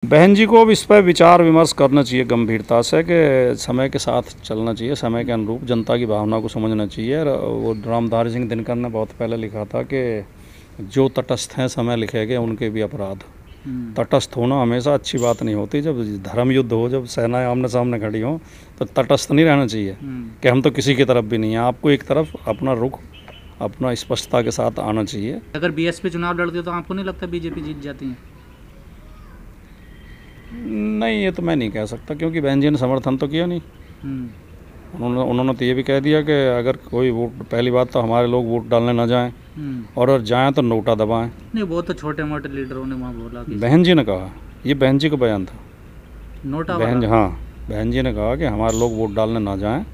बहन जी को अब इस पर विचार विमर्श करना चाहिए गंभीरता से कि समय के साथ चलना चाहिए, समय के अनुरूप जनता की भावना को समझना चाहिए। और वो रामधारी सिंह दिनकर ने बहुत पहले लिखा था कि जो तटस्थ हैं समय लिखेंगे उनके भी अपराध। तटस्थ होना हमेशा अच्छी बात नहीं होती। जब धर्म युद्ध हो, जब सेनाएं आमने सामने खड़ी हों, तो तटस्थ नहीं रहना चाहिए कि हम तो किसी की तरफ भी नहीं है। आपको एक तरफ अपना रुख, अपना स्पष्टता के साथ आना चाहिए। अगर बीएसपी चुनाव लड़ती है तो आपको नहीं लगता बीजेपी जीत जाती है? नहीं, ये तो मैं नहीं कह सकता, क्योंकि बहन जी ने समर्थन तो किया नहीं। उन्होंने तो ये भी कह दिया कि अगर कोई वोट, पहली बात तो हमारे लोग वोट डालने ना जाएं, और अगर जाएं तो नोटा दबाएं। नहीं, वो तो छोटे मोटे लीडरों ने वहाँ बोला कि बहन जी ने कहा, ये बहन जी का बयान था। नोटा बहन जी ने कहा कि हमारे लोग वोट डालने ना जाएं,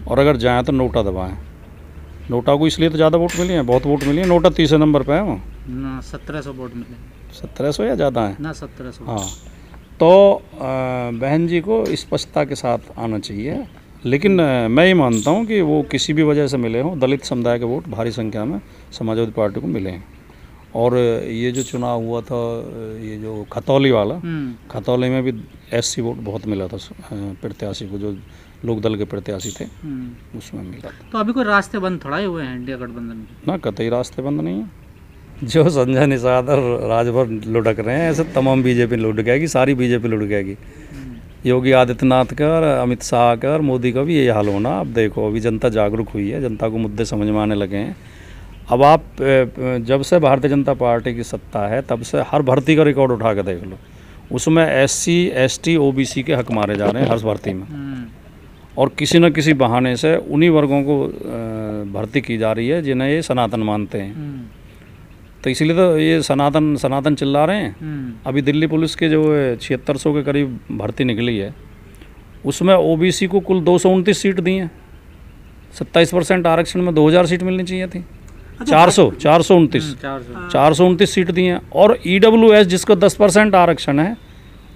और अगर जाएं तो नोटा दबाएं। नोटा को इसलिए तो ज़्यादा वोट मिले हैं, बहुत वोट मिले हैं। नोटा तीसरे नंबर पे है वो ना, 1700 वोट मिले। 1700 या ज़्यादा है ना, 1700। हाँ, तो बहन जी को स्पष्टता के साथ आना चाहिए। लेकिन मैं ये मानता हूँ कि वो किसी भी वजह से मिले हों, दलित समुदाय के वोट भारी संख्या में समाजवादी पार्टी को मिले हैं। और ये जो चुनाव हुआ था, ये जो खतौली वाला, खतौली में भी एससी वोट बहुत मिला था प्रत्याशी को, जो लोकदल के प्रत्याशी थे, उसमें मिला था। तो अभी कोई रास्ते बंद थोड़ा ही हुए हैं इंडिया गठबंधन के? ना, कतई रास्ते बंद नहीं है। जो संजय निषाद और राजभर लुढ़क रहे हैं, ऐसे तमाम बीजेपी लुढ़क जाएगी, सारी बीजेपी लुढ़क जाएगी। योगी आदित्यनाथ का और अमित शाह का और मोदी का भी यही हाल होना। अब देखो, अभी जनता जागरूक हुई है, जनता को मुद्दे समझ में आने लगे हैं। अब आप जब से भारतीय जनता पार्टी की सत्ता है, तब से हर भर्ती का रिकॉर्ड उठा के देख लो, उसमें SC ST OBC के हक मारे जा रहे हैं हर भर्ती में। और किसी न किसी बहाने से उन्हीं वर्गों को भर्ती की जा रही है जिन्हें ये सनातन मानते हैं। तो इसीलिए तो ये सनातन चिल्ला रहे हैं। अभी दिल्ली पुलिस के जो 7600 के करीब भर्ती निकली है, उसमें OBC को कुल 229 सीट दी हैं। 27% आरक्षण में 2000 सीट मिलनी चाहिए थी। 429 सीट दी हैं। और EWS जिसको 10% आरक्षण है,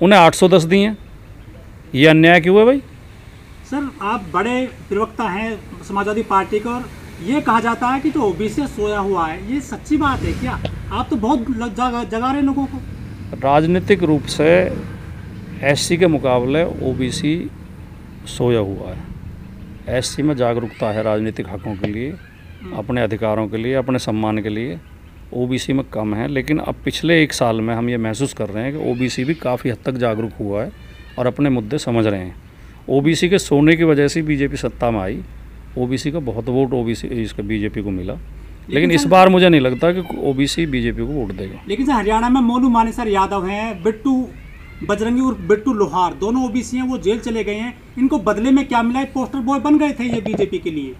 उन्हें 810 दी हैं। ये अन्याय क्यों है भाई? सर, आप बड़े प्रवक्ता हैं समाजवादी पार्टी का, और ये कहा जाता है कि तो OBC सोया हुआ है, ये सच्ची बात है क्या? आप तो बहुत जगा रहे लोगों को। राजनीतिक रूप से SC के मुकाबले OBC सोया हुआ है। SC में जागरूकता है राजनीतिक हकों के लिए, अपने अधिकारों के लिए, अपने सम्मान के लिए। OBC में कम है। लेकिन अब पिछले 1 साल में हम ये महसूस कर रहे हैं कि OBC भी काफ़ी हद तक जागरूक हुआ है और अपने मुद्दे समझ रहे हैं। OBC के सोने की वजह से बीजेपी सत्ता में आई। OBC का बहुत वोट इसका बीजेपी को मिला। लेकिन इस बार मुझे नहीं लगता कि OBC बीजेपी को वोट देगा। लेकिन सर, हरियाणा में मोनू मानेसर यादव हैं, बिट्टू बजरंगी और बिट्टू लोहार, दोनों OBC हैं, वो जेल चले गए हैं। इनको बदले में क्या मिला है? पोस्टर बॉय बन गए थे ये बीजेपी के लिए।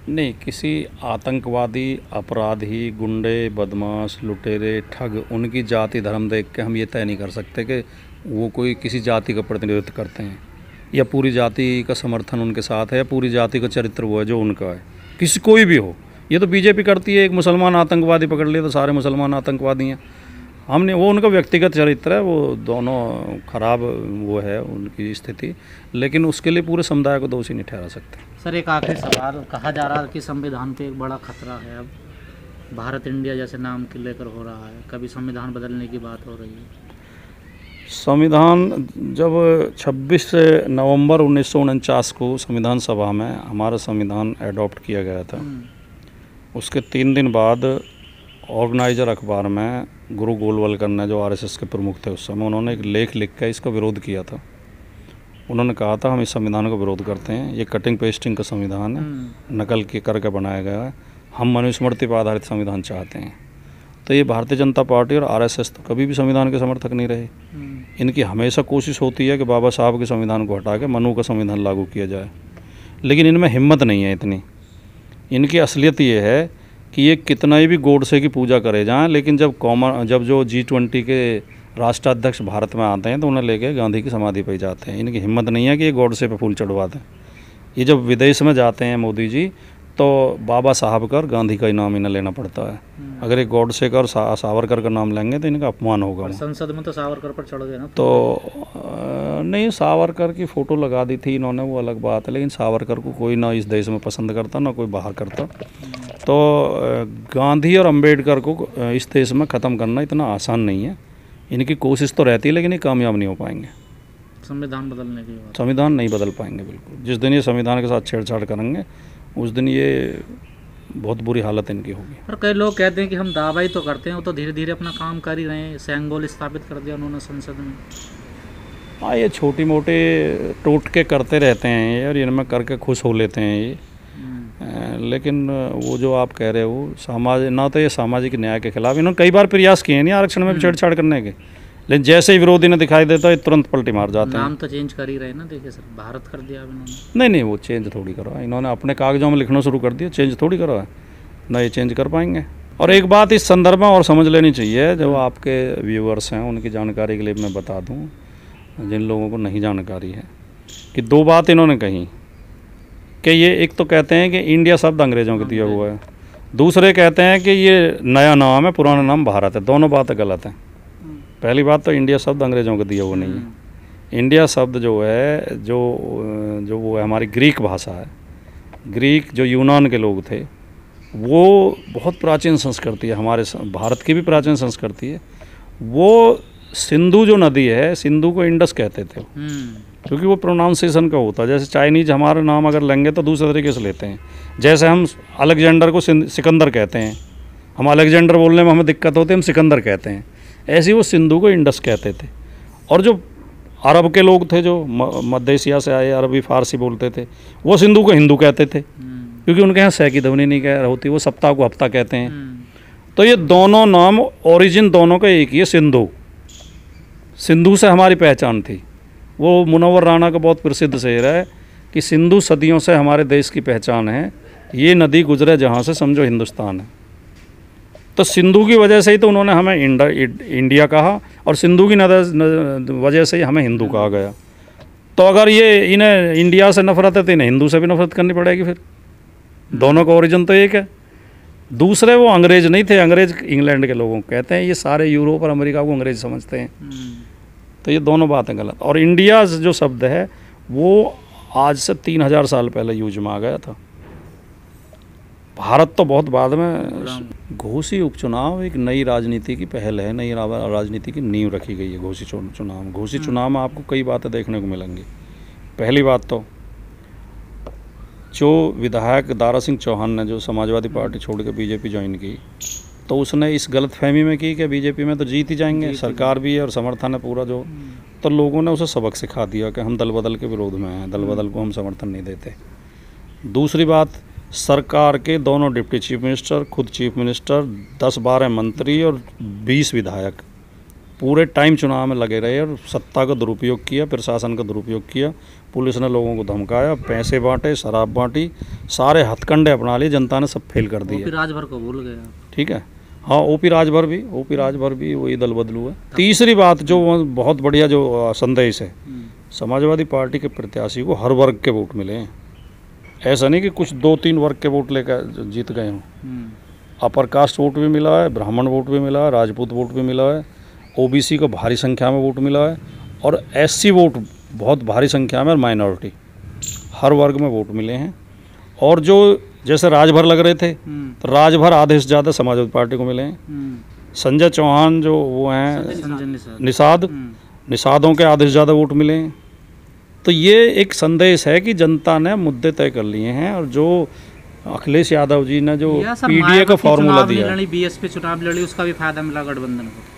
नहीं, किसी आतंकवादी, अपराधी, गुंडे, बदमाश, लुटेरे, ठग, उनकी जाति धर्म देख के हम ये तय नहीं कर सकते कि वो कोई किसी जाति का प्रतिनिधित्व करते हैं, या पूरी जाति का समर्थन उनके साथ है, या पूरी जाति का चरित्र वो है जो उनका है। किसी कोई भी हो, ये तो बीजेपी करती है। एक मुसलमान आतंकवादी पकड़ लिए तो सारे मुसलमान आतंकवादी हैं। हमने, वो उनका व्यक्तिगत चरित्र है, वो दोनों खराब वो है उनकी स्थिति, लेकिन उसके लिए पूरे समुदाय को दोषी नहीं ठहरा सकते। सर, एक आखिरी सवाल, कहा जा रहा है कि संविधान पे एक बड़ा खतरा है। अब भारत इंडिया जैसे नाम के लेकर हो रहा है, कभी संविधान बदलने की बात हो रही है। संविधान, जब 26 नवंबर 1949 को संविधान सभा में हमारा संविधान एडॉप्ट किया गया था, उसके 3 दिन बाद ऑर्गेनाइजर अखबार में गुरु गोलवलकर ने, जो RSS के प्रमुख थे उस समय, उन्होंने एक लेख लिख कर इसका विरोध किया था। उन्होंने कहा था हम इस संविधान का विरोध करते हैं, ये कटिंग पेस्टिंग का संविधान है, नकल के करके बनाया गया है, हम मनुस्मृति पर आधारित संविधान चाहते हैं। तो ये भारतीय जनता पार्टी और RSS तो कभी भी संविधान के समर्थक नहीं रहे। इनकी हमेशा कोशिश होती है कि बाबा साहब के संविधान को हटा के मनु का संविधान लागू किया जाए, लेकिन इनमें हिम्मत नहीं है इतनी। इनकी असलियत ये है कि ये कितना ही भी गोडसे की पूजा करे जाएं, लेकिन जब जो G20 के राष्ट्राध्यक्ष भारत में आते हैं तो उन्हें लेके गांधी की समाधि पर जाते हैं। इनकी हिम्मत नहीं है कि ये गोडसे पे फूल चढ़वा दें। ये जब विदेश में जाते हैं मोदी जी, तो बाबा साहब का और गांधी का ही नाम इन्हें लेना पड़ता है। अगर एक गॉडसे का और सावरकर का नाम लेंगे तो इनका अपमान होगा। संसद में तो सावरकर पर चढ़ गए ना। तो नहीं, सावरकर की फ़ोटो लगा दी थी इन्होंने, वो अलग बात है, लेकिन सावरकर को कोई ना इस देश में पसंद करता ना कोई बाहर करता। तो गांधी और अंबेडकर को इस देश में ख़त्म करना इतना आसान नहीं है। इनकी कोशिश तो रहती है लेकिन ये कामयाब नहीं हो पाएंगे। संविधान बदलने की बात। संविधान नहीं बदल पाएंगे बिल्कुल। जिस दिन ये संविधान के साथ छेड़छाड़ करेंगे उस दिन ये बहुत बुरी हालत इनकी होगी। पर कई लोग कहते हैं कि हम दावा ही तो करते हैं, वो तो धीरे धीरे अपना काम कर ही रहे हैं। सेंगोल स्थापित कर दिया उन्होंने संसद में। हाँ, ये छोटी मोटे टोटके करते रहते हैं ये, और इनमें करके खुश हो लेते हैं ये। लेकिन वो जो आप कह रहे हो समाज ना, तो ये सामाजिक न्याय के खिलाफ इन्होंने कई बार प्रयास किए नहीं आरक्षण में छेड़छाड़ करने के, लेकिन जैसे ही विरोधी ने दिखाई देता है तुरंत पलटी मार जाते हैं। नाम तो चेंज कर ही रहे ना, देखिए सर, भारत कर दिया अब इन्होंने। नहीं, वो चेंज थोड़ी करा, इन्होंने अपने कागजों में लिखना शुरू कर दिया, चेंज थोड़ी करा है ना, ये चेंज कर पाएंगे। और एक बात इस संदर्भ में और समझ लेनी चाहिए, जो आपके व्यूअर्स हैं उनकी जानकारी के लिए मैं बता दूं, जिन लोगों को नहीं जानकारी है, कि दो बात इन्होंने कही कि ये एक तो कहते हैं कि इंडिया शब्द अंग्रेज़ों के दिया हुआ है, दूसरे कहते हैं कि ये नया नाम है, पुराना नाम भारत है। दोनों बातें गलत हैं। पहली बात तो इंडिया शब्द अंग्रेज़ों को दिया हुआ नहीं है। इंडिया शब्द जो है जो वो है हमारी ग्रीक भाषा है। ग्रीक जो यूनान के लोग थे, वो बहुत प्राचीन संस्कृति है, हमारे भारत की भी प्राचीन संस्कृति है। वो सिंधु जो नदी है, सिंधु को इंडस कहते थे, क्योंकि वो प्रोनाउंसिएशन का होता है। जैसे चाइनीज हमारा नाम अगर लेंगे तो दूसरे तरीके से लेते हैं। जैसे हम अलेक्जेंडर को सिकंदर कहते हैं, हम अलेक्जेंडर बोलने में हमें दिक्कत होती है, हम सिकंदर कहते हैं। ऐसे ही वो सिंधु को इंडस कहते थे। और जो अरब के लोग थे, जो मध्य एशिया से आए, अरबी फारसी बोलते थे, वो सिंधु को हिंदू कहते थे, क्योंकि उनके यहाँ सह की ध्वनि नहीं कह होती, वो सप्ताह को हफ्ता कहते हैं। तो ये दोनों नाम, ओरिजिन दोनों का एक ही है, सिंधु। सिंधु से हमारी पहचान थी। वो मुनव्वर राणा का बहुत प्रसिद्ध शेर है कि सिंधु सदियों से हमारे देश की पहचान है, ये नदी गुजरे जहाँ से समझो हिंदुस्तान है। तो सिंधु की वजह से ही तो उन्होंने हमें इंडिया कहा, और सिंधु की वजह से ही हमें हिंदू कहा गया। तो अगर ये इन्हें इंडिया से नफरत है तो इन्हें हिंदू से भी नफरत करनी पड़ेगी। फिर दोनों का ओरिजिन तो एक है। दूसरे, वो अंग्रेज नहीं थे, अंग्रेज इंग्लैंड के लोगों को कहते हैं, ये सारे यूरोप और अमेरिका को अंग्रेज समझते हैं। तो ये दोनों बातें गलत। और इंडिया जो शब्द है वो आज से 3000 साल पहले यूज में आ गया था। भारत तो बहुत बाद में। घोषी उपचुनाव एक नई राजनीति की पहल है, नई राजनीति की नींव रखी गई है घोषी चुनाव। घोषी चुनाव में आपको कई बातें देखने को मिलेंगी। पहली बात तो, जो विधायक दारा सिंह चौहान ने जो समाजवादी पार्टी छोड़ के बीजेपी ज्वाइन की, तो उसने इस गलतफहमी में की कि बीजेपी में तो जीत ही जाएंगे, सरकार भी है और समर्थन है पूरा जो। तो लोगों ने उसे सबक सिखा दिया कि हम दल बदल के विरोध में हैं, दल बदल को हम समर्थन नहीं देते। दूसरी बात, सरकार के दोनों डिप्टी चीफ मिनिस्टर, खुद चीफ मिनिस्टर, 10-12 मंत्री और 20 विधायक पूरे टाइम चुनाव में लगे रहे और सत्ता का दुरुपयोग किया, प्रशासन का दुरुपयोग किया। पुलिस ने लोगों को धमकाया, पैसे बांटे, शराब बांटी, सारे हथकंडे अपना लिए, जनता ने सब फेल कर दिए। ओपी राजभर को भूल गए। ठीक है, हाँ, ओपी राजभर भी वही दल बदलू है। तीसरी बात जो बहुत बढ़िया जो संदेश है, समाजवादी पार्टी के प्रत्याशी को हर वर्ग के वोट मिले हैं। ऐसा नहीं कि कुछ 2-3 वर्ग के वोट लेकर जीत गए हों। अपर कास्ट वोट भी मिला है, ब्राह्मण वोट भी मिला है, राजपूत वोट भी मिला है, ओबीसी को भारी संख्या में वोट मिला है, और एससी वोट बहुत भारी संख्या में, और माइनॉरिटी, हर वर्ग में वोट मिले हैं। और जो जैसे राजभर लग रहे थे, तो राजभर आधे से ज़्यादा समाजवादी पार्टी को मिले हैं। संजय चौहान जो वो हैं निषादों के आधे से ज़्यादा वोट मिले हैं। तो ये एक संदेश है कि जनता ने मुद्दे तय कर लिए हैं, और जो अखिलेश यादव जी ने जो पीडीए का फॉर्मूला दिया, बीएसपी चुनाव लड़ी, उसका भी फायदा मिला गठबंधन को।